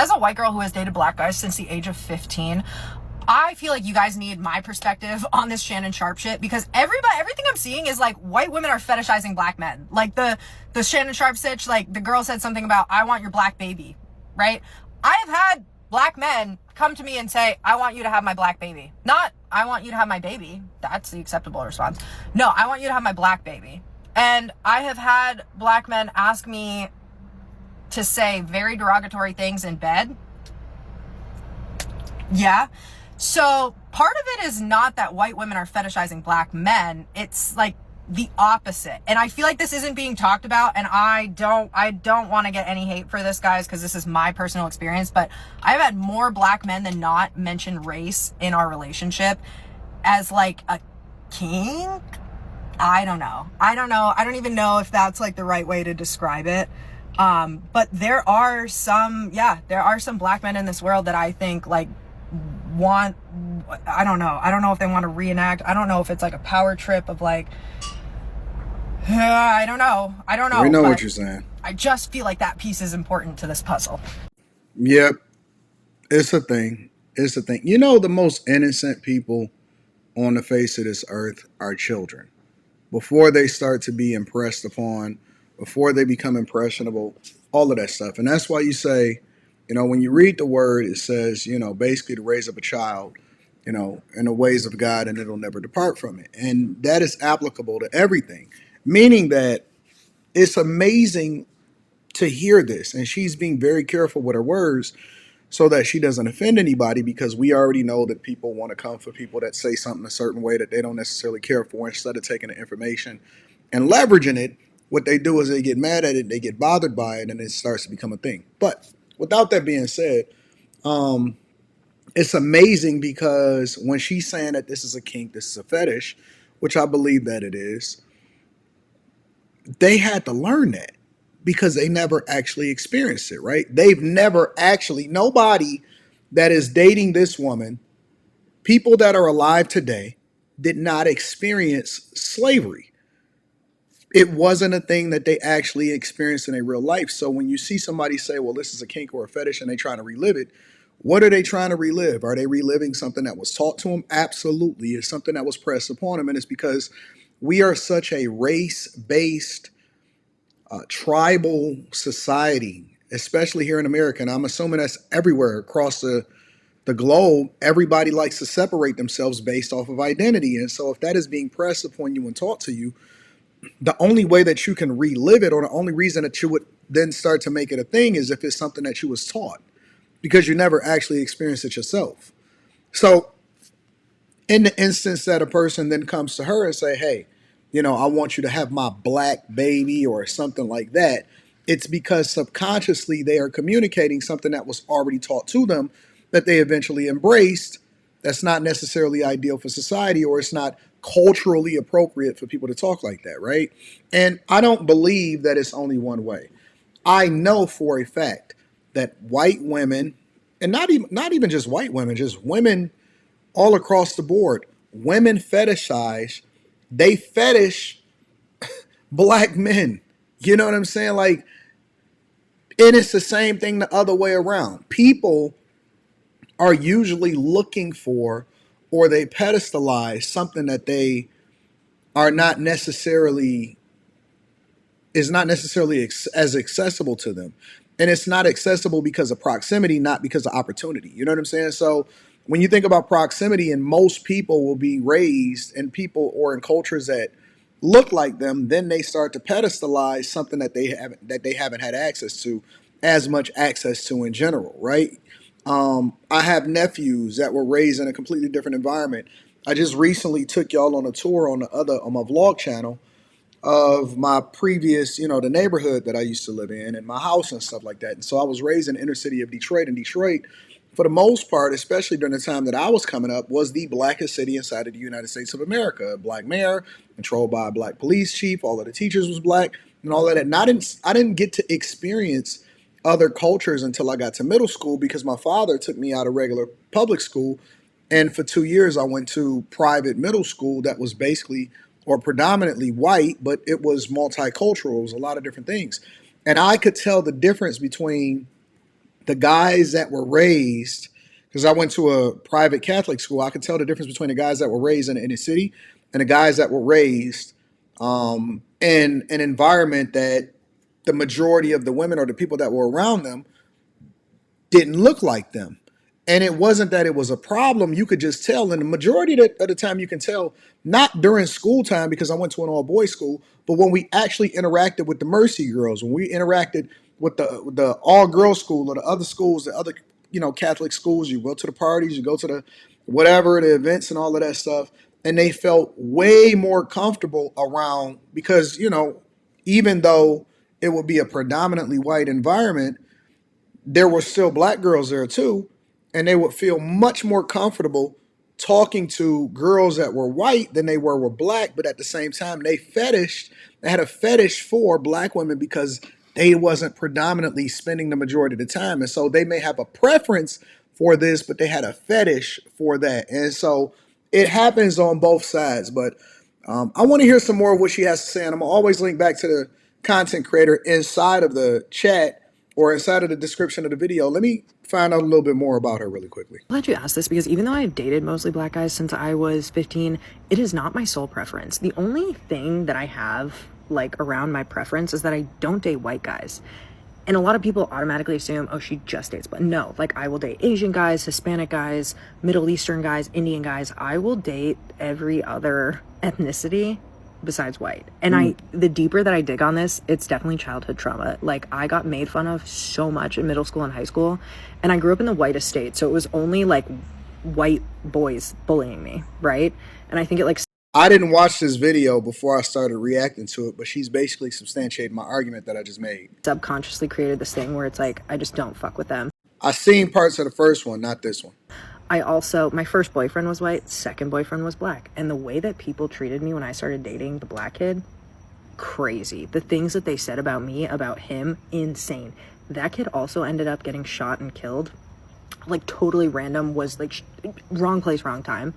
as a white girl who has dated black guys since the age of 15, I feel like you guys need my perspective on this Shannon Sharpe shit, because everything I'm seeing is like white women are fetishizing black men. Like the Shannon Sharpe sitch, like the girl said something about, I want your black baby, right? I have had black men come to me and say, I want you to have my black baby. Not, I want you to have my baby. That's the acceptable response. No, I want you to have my black baby. And I have had black men ask me to say very derogatory things in bed. Yeah. So part of it is not that white women are fetishizing black men. It's like the opposite. And I feel like this isn't being talked about, and I don't want to get any hate for this, guys, because this is my personal experience, but I've had more black men than not mention race in our relationship as like a kink. I don't know. I don't even know if that's like the right way to describe it. But there are some black men in this world that I think like want, I don't know if they want to reenact. I don't know if it's like a power trip of like, I don't know. We know what you're saying. I just feel like that piece is important to this puzzle. Yep. It's a thing. You know, the most innocent people on the face of this earth are children. Before they start to be impressed upon, before they become impressionable, all of that stuff. And that's why you say, you know, when you read the word, it says, you know, basically to raise up a child, you know, in the ways of God, and it'll never depart from it. And that is applicable to everything, meaning that it's amazing to hear this. And she's being very careful with her words so that she doesn't offend anybody, because we already know that people want to come for people that say something a certain way that they don't necessarily care for. Instead of taking the information and leveraging it, what they do is they get mad at it, they get bothered by it, and it starts to become a thing. But without that being said, it's amazing because when she's saying that this is a kink, this is a fetish, which I believe that it is, they had to learn that because they never actually experienced it, right? They've never actually, nobody that is dating this woman, people that are alive today, did not experience slavery. It wasn't a thing that they actually experienced in a real life. So when you see somebody say, well, this is a kink or a fetish, and they trying to relive it, what are they trying to relive? Are they reliving something that was taught to them? Absolutely. It's something that was pressed upon them. And it's because we are such a race-based, tribal society, especially here in America. And I'm assuming that's everywhere across the globe. Everybody likes to separate themselves based off of identity. And so if that is being pressed upon you and taught to you, the only way that you can relive it, or the only reason that you would then start to make it a thing, is if it's something that you was taught, because you never actually experienced it yourself. So in the instance that a person then comes to her and say, hey, you know, I want you to have my black baby or something like that, it's because subconsciously they are communicating something that was already taught to them that they eventually embraced. That's not necessarily ideal for society, or it's not culturally appropriate for people to talk like that, right? And I don't believe that it's only one way. I know for a fact that white women, and not even just white women, just women all across the board, women fetishize, they fetish black men. You know what I'm saying? Like, and it's the same thing the other way around. People are usually looking for, or they pedestalize something that they are not necessarily, is not necessarily as accessible to them. And it's not accessible because of proximity, not because of opportunity. You know what I'm saying? So when you think about proximity, and most people will be raised in people or in cultures that look like them, then they start to pedestalize something that they haven't had access to, as much access to in general, right? I have nephews that were raised in a completely different environment. I just recently took y'all on a tour on my vlog channel of my previous, you know, the neighborhood that I used to live in and my house and stuff like that. And so I was raised in the inner city of Detroit, and Detroit, for the most part, especially during the time that I was coming up, was the blackest city inside of the United States of America. A black mayor, controlled by a black police chief, all of the teachers was black, and all of that. And I didn't get to experience other cultures until I got to middle school, because my father took me out of regular public school, and for 2 years I went to private middle school that was basically, or predominantly, white, but it was multicultural. It was a lot of different things. And I could tell the difference between the guys that were raised, because I went to a private Catholic school, I could tell the difference between the guys that were raised in the inner city and the guys that were raised in an environment that the majority of the women or the people that were around them didn't look like them. And it wasn't that it was a problem. You could just tell. And the majority of the time, you can tell, not during school time, because I went to an all boys school, but when we actually interacted with the Mercy girls, when we interacted with the all girls school or the other schools, the other, Catholic schools, you go to the parties, you go to the whatever, the events and all of that stuff. And they felt way more comfortable around because, even though it would be a predominantly white environment, there were still black girls there too, and they would feel much more comfortable talking to girls that were white than they were black. But at the same time, they had a fetish for black women because they wasn't predominantly spending the majority of the time. And so they may have a preference for this, but they had a fetish for that. And so it happens on both sides. But I want to hear some more of what she has to say. And I'm gonna always link back to the content creator inside of the chat or inside of the description of the video. Let me find out a little bit more about her really quickly. I'm glad you asked this because even though I've dated mostly black guys since I was 15, it is not my sole preference. The only thing that I have like around my preference is that I don't date white guys. And a lot of people automatically assume, oh, she just dates, but no, like I will date Asian guys, Hispanic guys, Middle Eastern guys, Indian guys. I will date every other ethnicity besides white. And the deeper that I dig on this, it's definitely childhood trauma. Like I got made fun of so much in middle school and high school, and I grew up in the white estate, so it was only like white boys bullying me, right? And I think it like I didn't watch this video before I started reacting to it, but she's basically substantiating my argument that I just made. subconsciously created this thing where it's like I just don't fuck with them. I seen parts of the first one, not this one. My first boyfriend was white, second boyfriend was black. And the way that people treated me when I started dating the black kid, crazy. The things that they said about me, about him, insane. That kid also ended up getting shot and killed. Like totally random, was like wrong place, wrong time.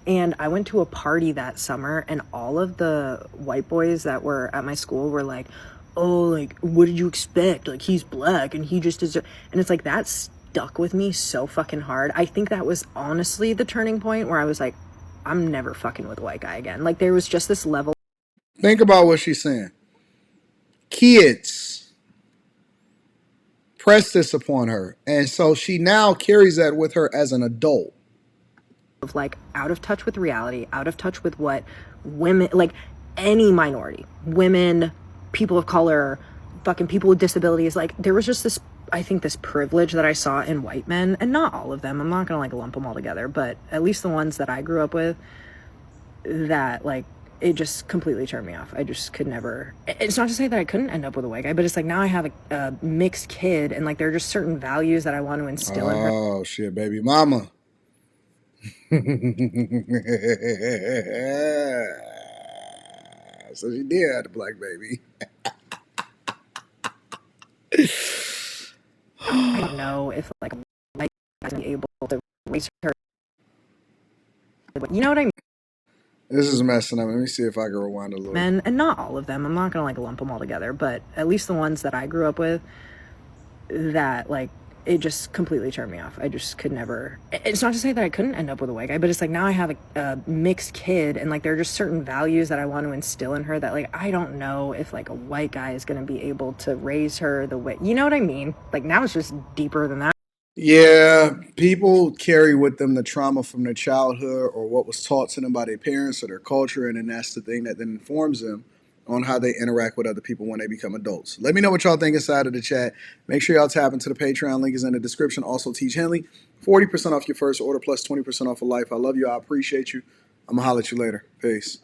And I went to a party that summer and all of the white boys that were at my school were like, oh, like, what did you expect? Like, he's black and he just deserves. And it's like, that stuck with me so fucking hard. I think that was honestly the turning point where I was like, I'm never fucking with a white guy again. Like, there was just this level. Think about what she's saying. Kids press this upon her. And so she now carries that with her as an adult. Of like out of touch with reality, out of touch with what women, like any minority, women, people of color, fucking people with disabilities, like there was just this, I think this privilege that I saw in white men, and not all of them, I'm not gonna like lump them all together, but at least the ones that I grew up with, that like it just completely turned me off. I just could never. It's not to say that I couldn't end up with a white guy, but it's like now I have a mixed kid, and like there are just certain values that I want to instill in her. Oh shit, baby mama. So she did have the black baby. I don't know if like a white guy be able to raise her. You know what I mean? This is messing up. Let me see if I can rewind a little. Men, and not all of them. I'm not gonna like lump them all together, but at least the ones that I grew up with, that like it just completely turned me off. I just could never. It's not to say that I couldn't end up with a white guy, but it's like now I have a mixed kid, and like there are just certain values that I want to instill in her that like I don't know if like a white guy is gonna be able to raise her the way. You know what I mean? Like now it's just deeper than that. Yeah, people carry with them the trauma from their childhood or what was taught to them by their parents or their culture, and then that's the thing that then informs them on how they interact with other people when they become adults. Let me know what y'all think inside of the chat. Make sure y'all tap into the Patreon. Link is in the description. Also, Teach Henley, 40% off your first order plus 20% off of life. I love you. I appreciate you. I'm going to holler at you later. Peace.